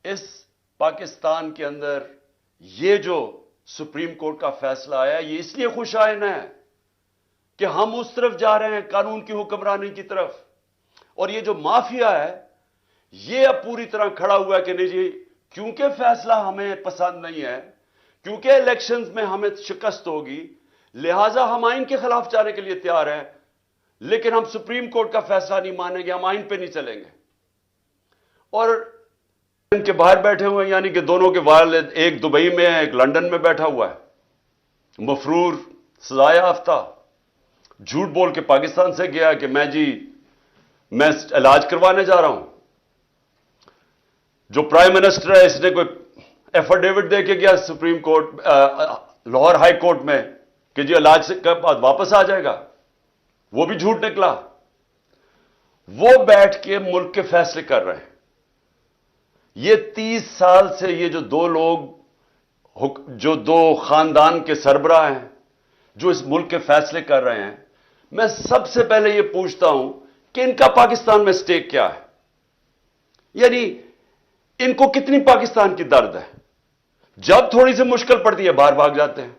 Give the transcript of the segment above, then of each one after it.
اس پاکستان کے اندر یہ جو سپریم کورٹ کا فیصلہ آیا یہ اس لیے خوش آئین ہے کہ ہم اس طرف جا رہے ہیں قانون کی حکمرانی کی طرف، اور یہ جو مافیا ہے یہ اب پوری طرح کھڑا ہوا ہے کہ نہیں جی، کیونکہ فیصلہ ہمیں پسند نہیں ہے، کیونکہ الیکشنز میں ہمیں شکست ہوگی، لہٰذا ہم آئین کے خلاف جانے کے لیے تیار ہیں، لیکن ہم سپریم کورٹ کا فیصلہ نہیں مانیں گے، ہم آئین پہ نہیں چلیں گے۔ اور ان کے باہر بیٹھے ہوئے ہیں، یعنی کہ دونوں کے والد، ایک دبئی میں ہے، ایک لندن میں بیٹھا ہوا ہے، مفرور، سزا یافتہ، جھوٹ بول کے پاکستان سے گیا کہ میں علاج کروانے جا رہا ہوں۔ جو پرائم منسٹر ہے اس نے کوئی ایفیڈیوٹ دے کے گیا supreme court, Lahore high court میں کہ جی علاج سے بعد واپس آ جائے گا، وہ بھی جھوٹ نکلا۔ وہ بیٹھ کے ملک کے فیصلے کر رہے ہیں۔ یہ 30 سال سے یہ جو دو لوگ، جو دو خاندان کے سربراہ ہیں جو اس ملک کے فیصلے کر رہے ہیں، میں سب سے پہلے یہ پوچھتا ہوں کہ ان کا پاکستان میں سٹیک کیا ہے؟ یعنی ان کو کتنی پاکستان کی درد ہے؟ جب تھوڑی سی مشکل پڑتی ہے باہر بھاگ جاتے ہیں،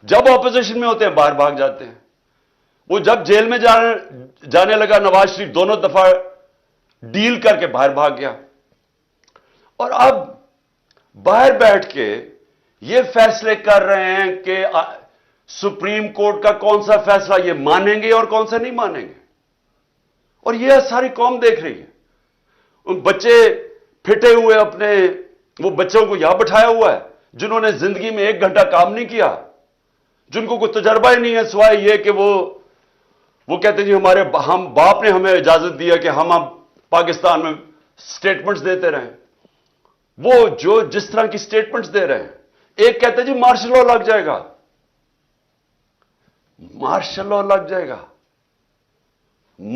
جب اپوزیشن میں ہوتے ہیں باہر بھاگ جاتے ہیں۔ وہ جب جیل میں جانے لگا نواز شریف دونوں دفعہ ڈیل کر کے باہر بھاگ گیا، اور اب باہر بیٹھ کے یہ فیصلے کر رہے ہیں کہ سپریم کورٹ کا کون سا فیصلہ یہ مانیں گے اور کون سا نہیں مانیں گے۔ اور یہ ساری قوم دیکھ رہی ہے۔ ان بچے پھٹے ہوئے اپنے، وہ بچوں کو یہاں بٹھایا ہوا ہے جنہوں نے زندگی میں 1 گھنٹہ کام نہیں کیا، جن کو کوئی تجربہ ہی نہیں ہے سوائے یہ کہ وہ کہتے ہیں جی ہم باپ نے ہمیں اجازت دیا کہ ہم اب پاکستان میں سٹیٹمنٹس دیتے رہیں۔ وہ جو جس طرح کی سٹیٹمنٹس دے رہے ہیں، ایک کہتے ہیں جی مارشل لا لگ جائے گا، مارشل لا لگ جائے گا،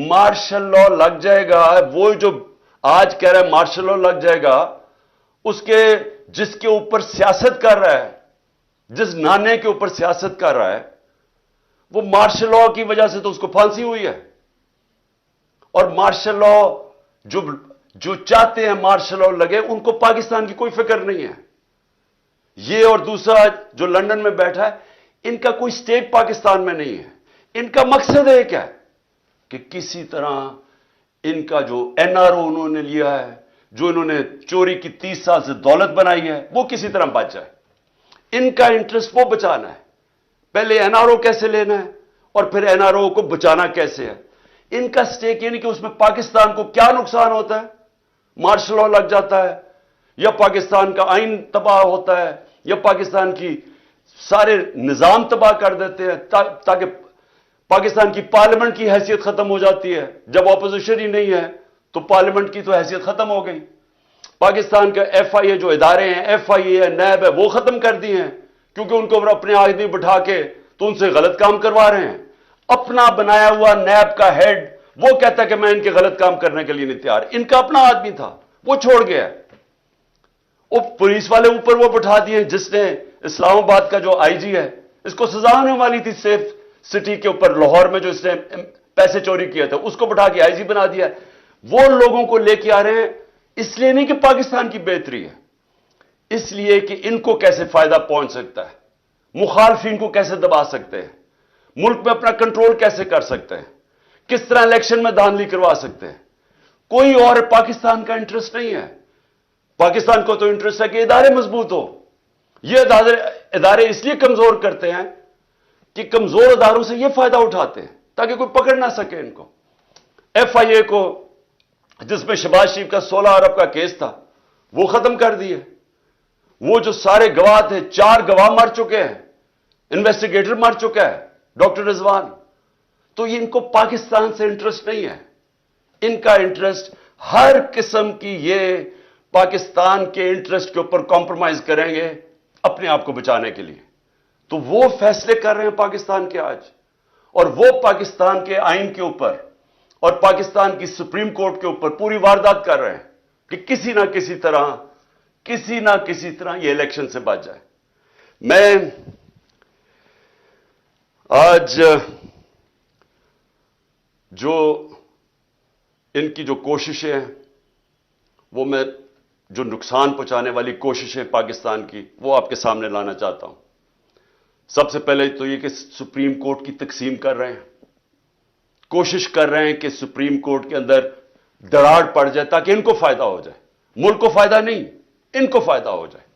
مارشل لا لگ جائے گا۔ وہ جو آج کہہ رہا ہے مارشل لا لگ جائے گا، جس کے اوپر سیاست کر رہا ہے، جس نانے کے اوپر سیاست کر رہا ہے، وہ مارشل لا کی وجہ سے تو اس کو پھانسی ہوئی ہے۔ اور مارشل لا جو چاہتے ہیں مارشل لا لگے، ان کو پاکستان کی کوئی فکر نہیں ہے۔ یہ اور دوسرا جو لندن میں بیٹھا ہے، ان کا کوئی سٹیک پاکستان میں نہیں ہے۔ ان کا مقصد ایک ہے کہ کسی طرح ان کا جو این آر او انہوں نے لیا ہے، جو انہوں نے چوری کی 30 سال سے دولت بنائی ہے، وہ کسی طرح بچ جائے۔ ان کا انٹرسٹ وہ بچانا ہے۔ پہلے این آر او کیسے لینا ہے اور پھر این آر او کو بچانا کیسے ہے۔ ان کا سٹیک یعنی کہ اس میں پاکستان کو کیا نقصان ہوتا ہے؟ مارشل لا لگ جاتا ہے، یا پاکستان کا آئین تباہ ہوتا ہے، یا پاکستان کی سارے نظام تباہ کر دیتے ہیں، تاکہ پاکستان کی پارلیمنٹ کی حیثیت ختم ہو جاتی ہے۔ جب اپوزیشن ہی نہیں ہے تو پارلیمنٹ کی تو حیثیت ختم ہو گئی۔ پاکستان کا ایف آئی اے جو ادارے ہیں، ایف آئی اے ہے، نیب ہے، وہ ختم کر دی ہیں، کیونکہ ان کو اپنے آدمی بٹھا کے تو ان سے غلط کام کروا رہے ہیں۔ اپنا بنایا ہوا نیب کا ہیڈ وہ کہتا ہے کہ میں ان کے غلط کام کرنے کے لیے نہیں تیار۔ ان کا اپنا آدمی تھا، وہ چھوڑ گیا ہے۔ وہ پولیس والے اوپر وہ بٹھا دیے، جس نے اسلام آباد کا جو آئی جی ہے، اس کو سزا ہونے والی تھی سیف سٹی کے اوپر لاہور میں جو اس نے پیسے چوری کیا تھا، اس کو بٹھا کے آئی جی بنا دیا۔ وہ لوگوں کو لے کے آ رہے ہیں، اس لیے نہیں کہ پاکستان کی بہتری ہے، اس لیے کہ ان کو کیسے فائدہ پہنچ سکتا ہے، مخالفین کو کیسے دبا سکتے ہیں، ملک میں اپنا کنٹرول کیسے کر سکتے ہیں، کس طرح الیکشن میں دھاندلی کروا سکتے ہیں۔ کوئی اور پاکستان کا انٹرسٹ نہیں ہے۔ پاکستان کو تو انٹرسٹ ہے کہ ادارے مضبوط ہو۔ یہ ادارے اس لیے کمزور کرتے ہیں کہ کمزور اداروں سے یہ فائدہ اٹھاتے ہیں تاکہ کوئی پکڑ نہ سکے ان کو۔ ایف آئی اے کو، جس میں شہباز شریف کا 16 ارب کا کیس تھا، وہ ختم کر دیے۔ وہ جو سارے گواہ تھے، 4 گواہ مر چکے ہیں، انویسٹیگیٹر مر چکا ہے، ڈاکٹر رضوان۔ تو ان کو پاکستان سے انٹرسٹ نہیں ہے۔ ان کا انٹرسٹ ہر قسم کی، یہ پاکستان کے انٹرسٹ کے اوپر کمپرومائز کریں گے اپنے آپ کو بچانے کے لیے۔ تو وہ فیصلے کر رہے ہیں پاکستان کے آج، اور وہ پاکستان کے آئین کے اوپر اور پاکستان کی سپریم کورٹ کے اوپر پوری واردات کر رہے ہیں کہ کسی نہ کسی طرح یہ الیکشن سے بچ جائے۔ میں آج جو ان کی جو کوششیں ہیں وہ میں جو نقصان پہنچانے والی کوششیں پاکستان کی وہ آپ کے سامنے لانا چاہتا ہوں. سب سے پہلے تو یہ کہ سپریم کورٹ کی تقسیم کر رہے ہیں, کوشش کر رہے ہیں کہ سپریم کورٹ کے اندر دراڑ پڑ جائے تاکہ ان کو فائدہ ہو جائے, ملک کو فائدہ نہیں, ان کو فائدہ ہو جائے.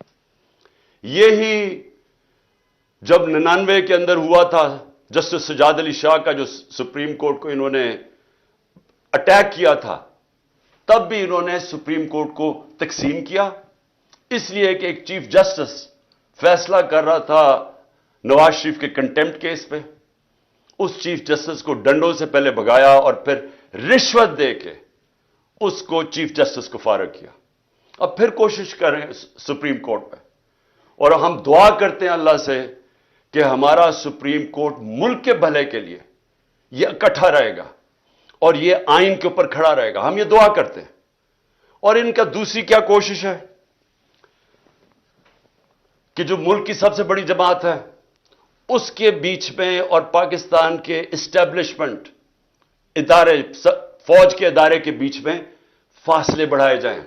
یہی جب 99 کے اندر ہوا تھا, جسٹس سجاد علی شاہ کا جو سپریم کورٹ کو انہوں نے اٹیک کیا تھا, تب بھی انہوں نے سپریم کورٹ کو تقسیم کیا, اس لیے کہ ایک چیف جسٹس فیصلہ کر رہا تھا نواز شریف کے کنٹیمپٹ کیس پہ. اس چیف جسٹس کو ڈنڈوں سے پہلے بھگایا اور پھر رشوت دے کے اس کو چیف جسٹس کو فارغ کیا. اب پھر کوشش کر رہے ہیں سپریم کورٹ پہ, اور ہم دعا کرتے ہیں اللہ سے کہ ہمارا سپریم کورٹ ملک کے بھلے کے لیے یہ اکٹھا رہے گا اور یہ آئین کے اوپر کھڑا رہے گا. ہم یہ دعا کرتے ہیں. اور ان کا دوسری کیا کوشش ہے کہ جو ملک کی سب سے بڑی جماعت ہے اس کے بیچ میں اور پاکستان کے اسٹیبلشمنٹ ادارے, فوج کے ادارے کے بیچ میں فاصلے بڑھائے جائیں,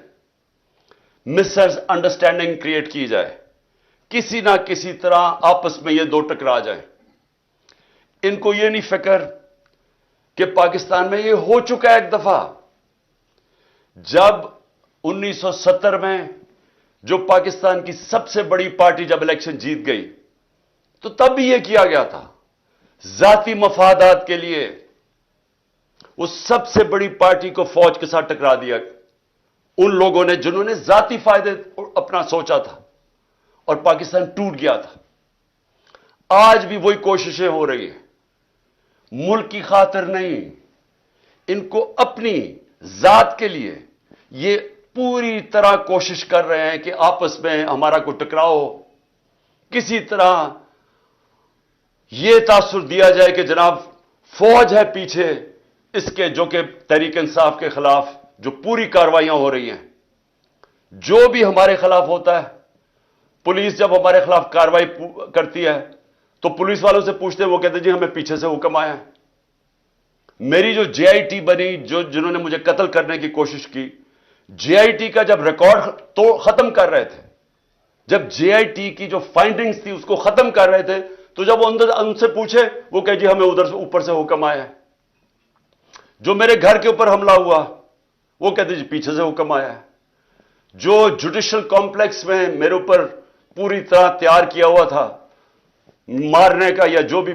مس انڈرسٹینڈنگ کریٹ کی جائے, کسی نہ کسی طرح آپس میں یہ دو ٹکرا جائیں. ان کو یہ نہیں فکر کہ پاکستان میں یہ ہو چکا ہے ایک دفعہ. جب 1970 میں جو پاکستان کی سب سے بڑی پارٹی جب الیکشن جیت گئی تو تب بھی یہ کیا گیا تھا, ذاتی مفادات کے لیے اس سب سے بڑی پارٹی کو فوج کے ساتھ ٹکرا دیا ان لوگوں نے جنہوں نے ذاتی فائدے اپنا سوچا تھا, اور پاکستان ٹوٹ گیا تھا. آج بھی وہی کوششیں ہو رہی ہیں, ملک کی خاطر نہیں, ان کو اپنی ذات کے لیے یہ پوری طرح کوشش کر رہے ہیں کہ آپس میں ہمارا کوئی ٹکراؤ ہو, کسی طرح یہ تاثر دیا جائے کہ جناب فوج ہے پیچھے اس کے, جو کہ تحریک انصاف کے خلاف جو پوری کارروائیاں ہو رہی ہیں. جو بھی ہمارے خلاف ہوتا ہے, پولیس جب ہمارے خلاف کارروائی کرتی ہے تو پولیس والوں سے پوچھتے ہیں, وہ کہتے ہیں جی ہمیں پیچھے سے حکم آیا ہے. میری جو جے آئی ٹی بنی, جنہوں نے مجھے قتل کرنے کی کوشش کی, جے آئی ٹی کا جب ریکارڈ تو ختم کر رہے تھے, جب جے آئی ٹی کی جو فائنڈنگز تھی اس کو ختم کر رہے تھے, تو جب ان سے پوچھے وہ کہ جی ہمیں ادھر سے اوپر سے حکم آیا ہے. جو میرے گھر کے اوپر حملہ ہوا وہ کہتے جی پیچھے سے حکم آیا ہے. جو جوڈیشل کمپلیکس میں میرے اوپر پوری طرح تیار کیا ہوا تھا مارنے کا یا جو بھی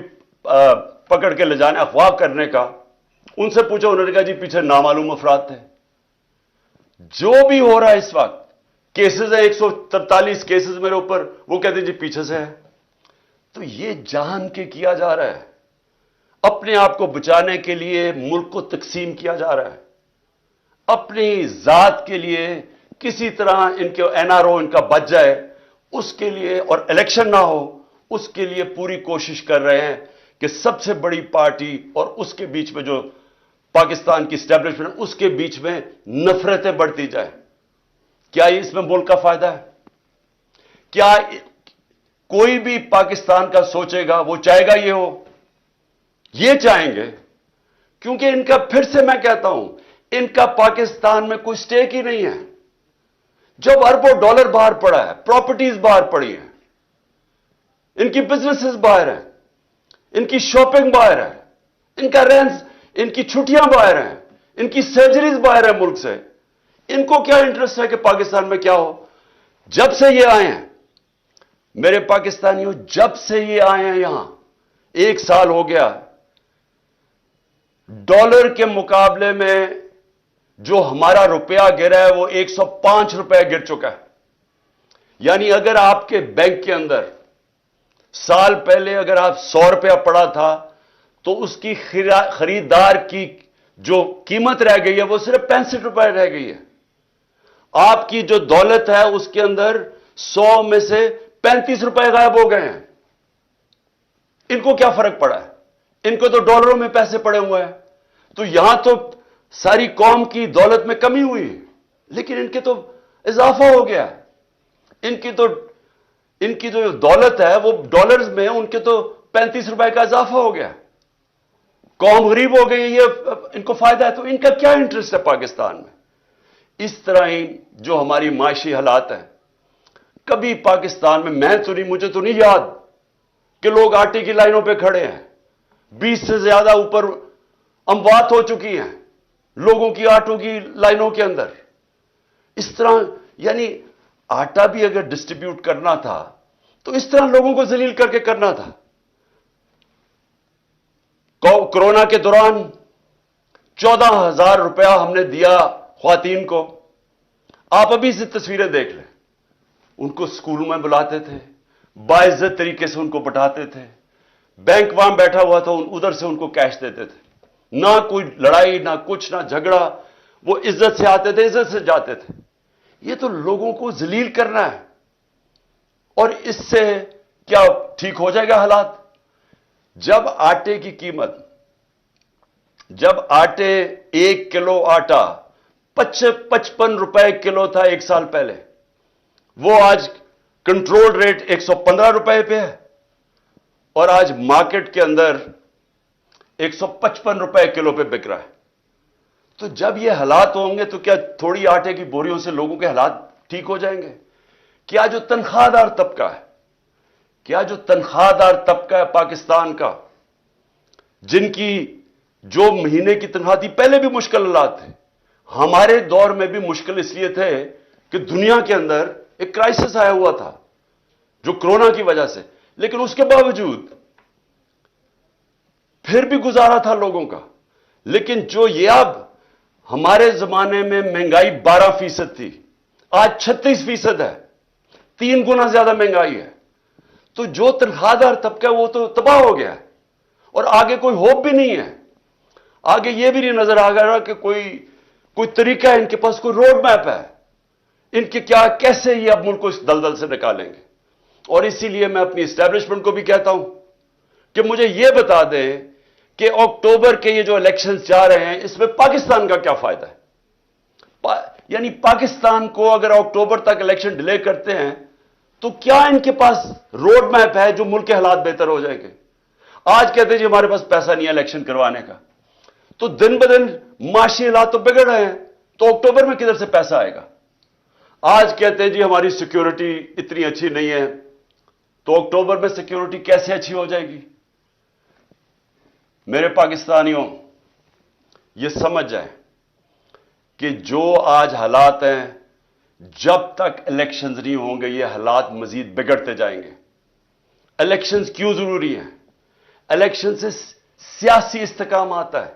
پکڑ کے لے جانے اغوا کرنے کا, ان سے پوچھا, انہوں نے کہا جی پیچھے نامعلوم افراد تھے. جو بھی ہو رہا ہے اس وقت, کیسز ہیں 143 کیسز میرے اوپر, وہ کہتے ہیں جی پیچھے سے ہے. تو یہ جان کے کیا جا رہا ہے, اپنے آپ کو بچانے کے لیے ملک کو تقسیم کیا جا رہا ہے, اپنی ذات کے لیے کسی طرح ان کے این آر او ان کا بچ جائے اس کے لیے, اور الیکشن نہ ہو اس کے لیے پوری کوشش کر رہے ہیں کہ سب سے بڑی پارٹی اور اس کے بیچ میں جو پاکستان کی اسٹیبلشمنٹ اس کے بیچ میں نفرتیں بڑھتی جائیں. کیا اس میں ملک کا فائدہ ہے؟ کیا کوئی بھی پاکستان کا سوچے گا وہ چاہے گا یہ ہو؟ یہ چاہیں گے, کیونکہ ان کا, پھر سے میں کہتا ہوں, ان کا پاکستان میں کوئی سٹیک ہی نہیں ہے. جب اربوں ڈالر باہر پڑا ہے, پراپرٹیز باہر پڑی ہیں, ان کی بزنسز باہر ہیں, ان کی شاپنگ باہر ہے, ان کا رینز, ان کی چھٹیاں باہر ہیں, ان کی سرجریز باہر ہیں ملک سے. ان کو کیا انٹرسٹ ہے کہ پاکستان میں کیا ہو؟ جب سے یہ آئے ہیں میرے پاکستانیوں, جب سے یہ آئے ہیں یہاں 1 سال ہو گیا, ڈالر کے مقابلے میں جو ہمارا روپیہ گرا ہے وہ 105 روپے گر چکا ہے. یعنی اگر آپ کے بینک کے اندر سال پہلے اگر آپ 100 روپیہ پڑا تھا تو اس کی خریدار کی جو قیمت رہ گئی ہے وہ صرف 65 روپے رہ گئی ہے. آپ کی جو دولت ہے اس کے اندر 100 میں سے 35 روپے غائب ہو گئے ہیں. ان کو کیا فرق پڑا ہے؟ ان کو تو ڈالروں میں پیسے پڑے ہوئے ہیں. تو یہاں تو ساری قوم کی دولت میں کمی ہوئی, لیکن ان کے تو اضافہ ہو گیا. ان کی جو دولت ہے وہ ڈالرز میں, ان کے تو 35 روپے کا اضافہ ہو گیا. قوم غریب ہو گئی, یہ ان کو فائدہ ہے. تو ان کا کیا انٹرسٹ ہے پاکستان میں؟ اس طرح ہی جو ہماری معاشی حالات ہیں، کبھی پاکستان میں تو نہیں، مجھے تو نہیں یاد کہ لوگ آٹے کی لائنوں پہ کھڑے ہیں. 20 سے زیادہ اوپر اموات ہو چکی ہیں لوگوں کی آٹوں کی لائنوں کے اندر. اس طرح یعنی آٹا بھی اگر ڈسٹریبیوٹ کرنا تھا تو اس طرح لوگوں کو ذلیل کر کے کرنا تھا. کورونا کے دوران 14,000 روپیہ ہم نے دیا خواتین کو. آپ ابھی سے تصویریں دیکھ لیں. ان کو اسکولوں میں بلاتے تھے، باعزت طریقے سے ان کو بٹھاتے تھے، بینک وہاں بیٹھا ہوا تھا، ادھر سے ان کو کیش دیتے تھے. نہ کوئی لڑائی، نہ کچھ، نہ جھگڑا. وہ عزت سے آتے تھے، عزت سے جاتے تھے. یہ تو لوگوں کو ذلیل کرنا ہے. اور اس سے کیا ٹھیک ہو جائے گا حالات؟ جب آٹے کی قیمت، جب آٹے 1 کلو آٹا 55 روپے کلو تھا 1 سال پہلے، وہ آج کنٹرول ریٹ 115 روپے پہ ہے، اور آج مارکیٹ کے اندر 155 روپے کلو پہ بک رہا ہے. تو جب یہ حالات ہوں گے تو کیا تھوڑی آٹے کی بوریوں سے لوگوں کے حالات ٹھیک ہو جائیں گے؟ کیا جو تنخواہ دار طبقہ ہے، کیا جو تنخواہ دار طبقہ ہے پاکستان کا، جن کی جو مہینے کی تنخواہ تھی، پہلے بھی مشکل حالات تھے، ہمارے دور میں بھی مشکل اس لیے تھے کہ دنیا کے اندر ایک کرائسس آیا ہوا تھا جو کرونا کی وجہ سے، لیکن اس کے باوجود پھر بھی گزارا تھا لوگوں کا. لیکن جو یہ اب ہمارے زمانے میں مہنگائی 12% تھی، آج 36% ہے، 3 گنا زیادہ مہنگائی ہے. تو جو تنخواہ دار طبقہ ہے وہ تو تباہ ہو گیا ہے، اور آگے کوئی ہوپ بھی نہیں ہے. آگے یہ بھی نہیں نظر آ رہا کہ کوئی طریقہ ہے، ان کے پاس کوئی روڈ میپ ہے ان کے، کیا کیسے یہ اب ملک کو اس دلدل سے نکالیں گے. اور اسی لیے میں اپنی اسٹیبلشمنٹ کو بھی کہتا ہوں کہ مجھے یہ بتا دیں کہ اکتوبر کے یہ جو الیکشنز جا رہے ہیں، اس میں پاکستان کا کیا فائدہ ہے؟ یعنی پاکستان کو اگر اکتوبر تک الیکشن ڈیلے کرتے ہیں تو کیا ان کے پاس روڈ میپ ہے جو ملک کے حالات بہتر ہو جائیں گے؟ آج کہتے ہیں جی ہمارے پاس پیسہ نہیں ہے الیکشن کروانے کا. تو دن بدن معاشی حالات تو بگڑ رہے ہیں، تو اکتوبر میں کدھر سے پیسہ آئے گا؟ آج کہتے ہیں جی ہماری سیکیورٹی اتنی اچھی نہیں ہے، تو اکتوبر میں سیکیورٹی کیسے اچھی ہو جائے گی؟ میرے پاکستانیوں، یہ سمجھ جائیں کہ جو آج حالات ہیں، جب تک الیکشنز نہیں ہوں گے یہ حالات مزید بگڑتے جائیں گے. الیکشنز کیوں ضروری ہیں؟ الیکشن سے سیاسی استحکام آتا ہے.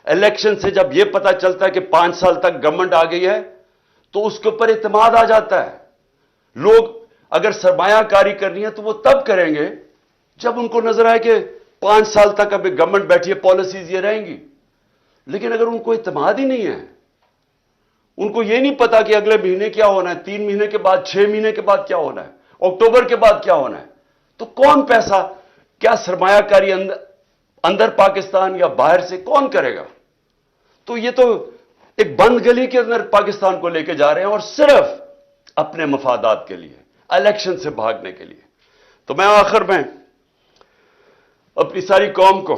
الیکشن سے جب یہ پتا چلتا ہے کہ 5 سال تک گورنمنٹ آ گئی ہے تو اس کے اوپر اعتماد آ جاتا ہے. لوگ اگر سرمایہ کاری کرنی ہے تو وہ تب کریں گے جب ان کو نظر آئے کہ 5 سال تک ابھی گورنمنٹ بیٹھی ہے، پالیسیز یہ رہیں گی. لیکن اگر ان کو اعتماد ہی نہیں ہے، ان کو یہ نہیں پتا کہ اگلے مہینے کیا ہونا ہے، 3 مہینے کے بعد، 6 مہینے کے بعد کیا ہونا ہے، اکتوبر کے بعد کیا ہونا ہے، تو کون پیسہ، کیا سرمایہ کاری اندر پاکستان یا باہر سے کون کرے گا؟ تو یہ تو ایک بند گلی کے اندر پاکستان کو لے کے جا رہے ہیں، اور صرف اپنے مفادات کے لیے، الیکشن سے بھاگنے کے لیے. تو میں آخر میں اپنی ساری قوم کو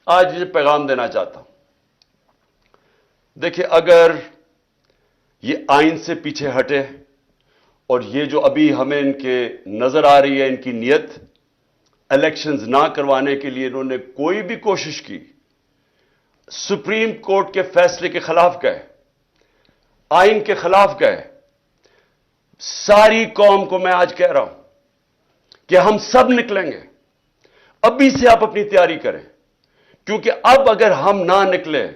آج یہ پیغام دینا چاہتا ہوں. دیکھیں، اگر یہ آئین سے پیچھے ہٹے، اور یہ جو ابھی ہمیں ان کے نظر آ رہی ہے ان کی نیت، الیکشنز نہ کروانے کے لیے انہوں نے کوئی بھی کوشش کی، سپریم کورٹ کے فیصلے کے خلاف گئے، آئین کے خلاف گئے. ساری قوم کو میں آج کہہ رہا ہوں کہ ہم سب نکلیں گے. ابھی سے آپ اپنی تیاری کریں، کیونکہ اب اگر ہم نہ نکلے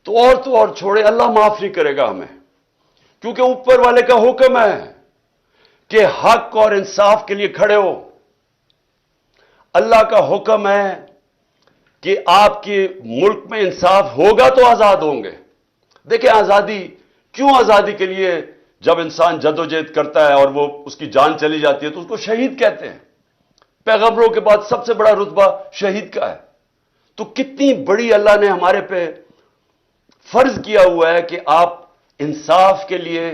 تو اور چھوڑے، اللہ معاف نہیں کرے گا ہمیں. کیونکہ اوپر والے کا حکم ہے کہ حق اور انصاف کے لیے کھڑے ہو. اللہ کا حکم ہے کہ آپ کے ملک میں انصاف ہوگا تو آزاد ہوں گے. دیکھیں، کیوں آزادی کے لیے جب انسان جدوجہد کرتا ہے اور وہ اس کی جان چلی جاتی ہے تو اس کو شہید کہتے ہیں. پیغمبروں کے بعد سب سے بڑا رتبہ شہید کا ہے. تو کتنی بڑی اللہ نے ہمارے پہ فرض کیا ہوا ہے کہ آپ انصاف کے لیے،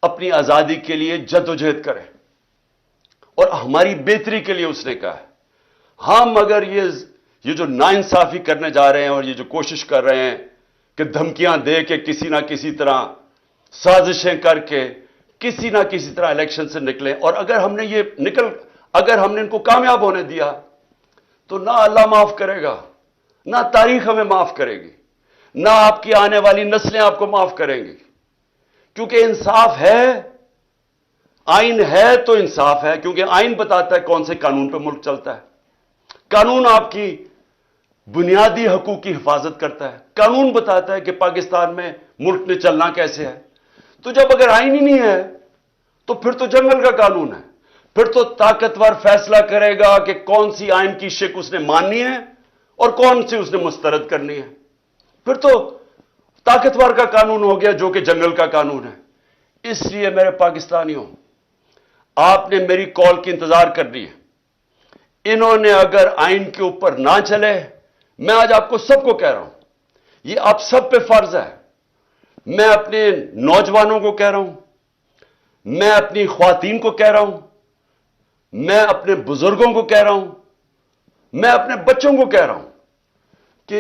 اپنی آزادی کے لیے جدوجہد کریں، اور ہماری بہتری کے لیے اس نے کہا ہے. ہم اگر یہ جو ناانصافی کرنے جا رہے ہیں اور یہ جو کوشش کر رہے ہیں کہ دھمکیاں دے کے کسی نہ کسی طرح سازشیں کر کے کسی نہ کسی طرح الیکشن سے نکلیں. اور اگر ہم نے ان کو کامیاب ہونے دیا تو نہ اللہ معاف کرے گا، نہ تاریخ ہمیں معاف کرے گی، نہ آپ کی آنے والی نسلیں آپ کو معاف کریں گی. کیونکہ انصاف ہے، آئین ہے تو انصاف ہے، کیونکہ آئین بتاتا ہے کون سے قانون پہ ملک چلتا ہے. قانون آپ کی بنیادی حقوق کی حفاظت کرتا ہے. قانون بتاتا ہے کہ پاکستان میں ملک میں چلنا کیسے ہے. تو جب اگر آئین ہی نہیں ہے تو پھر تو جنگل کا قانون ہے. پھر تو طاقتور فیصلہ کرے گا کہ کون سی آئین کی شک اس نے ماننی ہے اور کون سی اس نے مسترد کرنی ہے. پھر تو طاقتور کا قانون ہو گیا جو کہ جنگل کا قانون ہے. اس لیے میرے پاکستانیوں، آپ نے میری کال کی انتظار کرنی ہے. انہوں نے اگر آئین کے اوپر نہ چلے، میں آج آپ کو سب کو کہہ رہا ہوں، یہ آپ سب پہ فرض ہے. میں اپنے نوجوانوں کو کہہ رہا ہوں، میں اپنی خواتین کو کہہ رہا ہوں، میں اپنے بزرگوں کو کہہ رہا ہوں، میں اپنے بچوں کو کہہ رہا ہوں کہ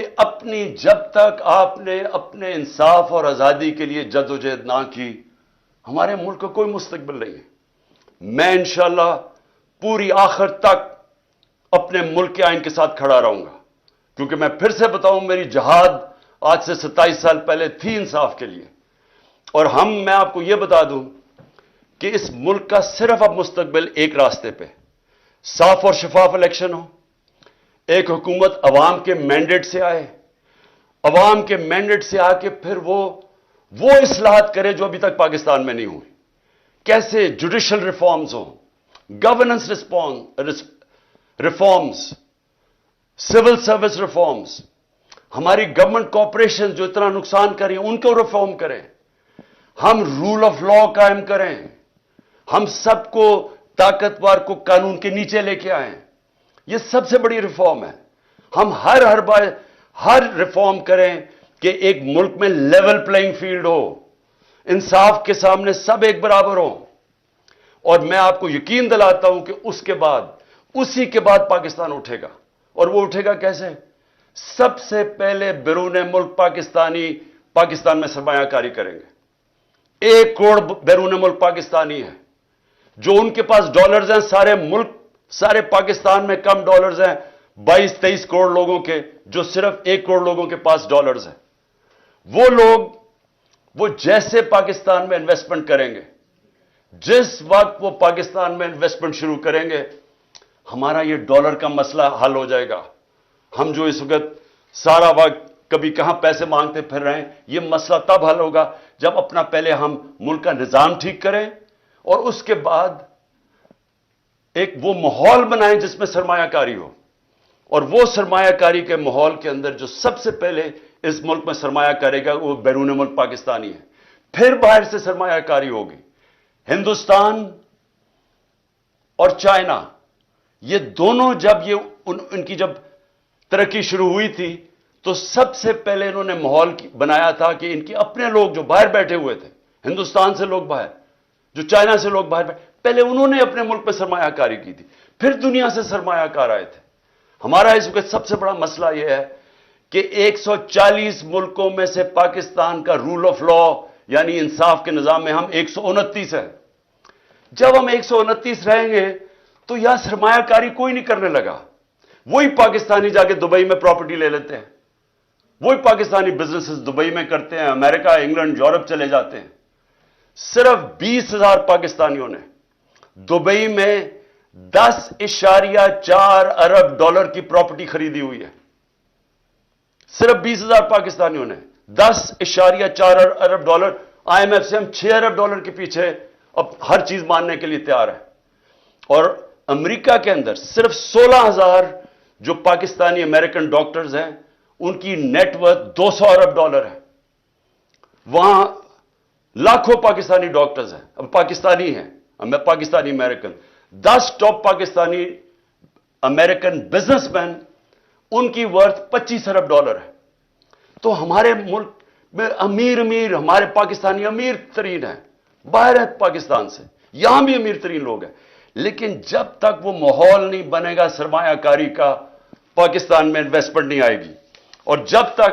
جب تک آپ نے اپنے انصاف اور آزادی کے لیے جدوجہد نہ کی، ہمارے ملک کا کوئی مستقبل نہیں ہے. میں انشاءاللہ پوری آخر تک اپنے ملک کے آئین کے ساتھ کھڑا رہوں گا، کیونکہ میں پھر سے بتاؤں، میری جہاد آج سے 27 سال پہلے تھی انصاف کے لیے. اور میں آپ کو یہ بتا دوں کہ اس ملک کا صرف اب مستقبل ایک راستے پہ، صاف اور شفاف الیکشن ہو، ایک حکومت عوام کے مینڈیٹ سے آئے، عوام کے مینڈیٹ سے آ کے پھر وہ اصلاحات کرے جو ابھی تک پاکستان میں نہیں ہوئی. کیسے جوڈیشل ریفارمز ہوں، governance reforms, civil service reforms, ہماری گورنمنٹ کارپوریشن جو اتنا نقصان کر رہی ہیں ان کو ریفارم کریں، ہم رول آف لا قائم کریں، ہم سب کو طاقتور کو قانون کے نیچے لے کے آئیں. یہ سب سے بڑی ریفارم ہے. ہم ہر ریفارم کریں کہ ایک ملک میں لیول پلینگ فیلڈ ہو، انصاف کے سامنے سب ایک برابر ہوں. اور میں آپ کو یقین دلاتا ہوں کہ اسی کے بعد پاکستان اٹھے گا. اور وہ اٹھے گا کیسے؟ سب سے پہلے بیرون ملک پاکستان میں سرمایہ کاری کریں گے. 1 کروڑ بیرون ملک پاکستانی ہے. جو ان کے پاس ڈالرز ہیں، سارے پاکستان میں کم ڈالرز ہیں 22-23 کروڑ لوگوں کے، جو صرف 1 کروڑ لوگوں کے پاس ڈالرز ہیں. وہ لوگ وہ جیسے پاکستان میں انویسٹمنٹ کریں گے، جس وقت وہ پاکستان میں انویسٹمنٹ شروع کریں گے، ہمارا یہ ڈالر کا مسئلہ حل ہو جائے گا. ہم جو اس وقت سارا وقت کبھی کہاں پیسے مانگتے پھر رہے ہیں، یہ مسئلہ تب حل ہوگا جب اپنا پہلے ہم ملک کا نظام ٹھیک کریں اور اس کے بعد ایک وہ ماحول بنائیں جس میں سرمایہ کاری ہو. اور وہ سرمایہ کاری کے ماحول کے اندر جو سب سے پہلے اس ملک میں سرمایہ کرے گا وہ بیرون ملک پاکستانی ہے. پھر باہر سے سرمایہ کاری ہوگی. ہندوستان اور چائنا، یہ دونوں جب ان کی جب ترقی شروع ہوئی تھی تو سب سے پہلے انہوں نے ماحول بنایا تھا کہ ان کے اپنے لوگ جو باہر بیٹھے ہوئے تھے، ہندوستان سے لوگ باہر، جو چائنا سے لوگ باہر پہلے انہوں نے اپنے ملک پہ سرمایہ کاری کی تھی، پھر دنیا سے سرمایہ کار آئے تھے. ہمارا اس وقت سب سے بڑا مسئلہ یہ ہے کہ 140 ملکوں میں سے پاکستان کا رول آف لا یعنی انصاف کے نظام میں ہم 129 ہیں. جب ہم 129 رہیں گے تو یہاں سرمایہ کاری کوئی نہیں کرنے لگا. وہی پاکستانی جا کے دبئی میں پراپرٹی لے لیتے ہیں، وہی پاکستانی بزنسز دبئی میں کرتے ہیں، امریکہ، انگلینڈ، یورپ چلے جاتے ہیں. صرف 20,000 پاکستانیوں نے دبئی میں 10.4 ارب ڈالر کی پراپرٹی خریدی ہوئی ہے. صرف 20,000 پاکستانیوں نے 10.4 ارب ڈالر. آئی ایم ایف سے ہم 6 ارب ڈالر کے پیچھے اب ہر چیز ماننے کے لیے تیار ہے. اور امریکہ کے اندر صرف 16,000 جو پاکستانی امریکن ڈاکٹرز ہیں ان کی نیٹ ورتھ 200 ارب ڈالر ہے. وہاں لاکھوں پاکستانی ڈاکٹرز ہیں، اب پاکستانی ہیں، Pakistani American. 10 top Pakistani American businessmen, ان کی ورتھ 25 ارب ڈالر ہے. تو ہمارے ملک میں امیر ہمارے پاکستانی امیر ترین ہیں، باہر ہے پاکستان سے، یہاں بھی امیر ترین لوگ ہیں. لیکن جب تک وہ ماحول نہیں بنے گا سرمایہ کاری کا، پاکستان میں انویسٹمنٹ نہیں آئے گی. اور جب تک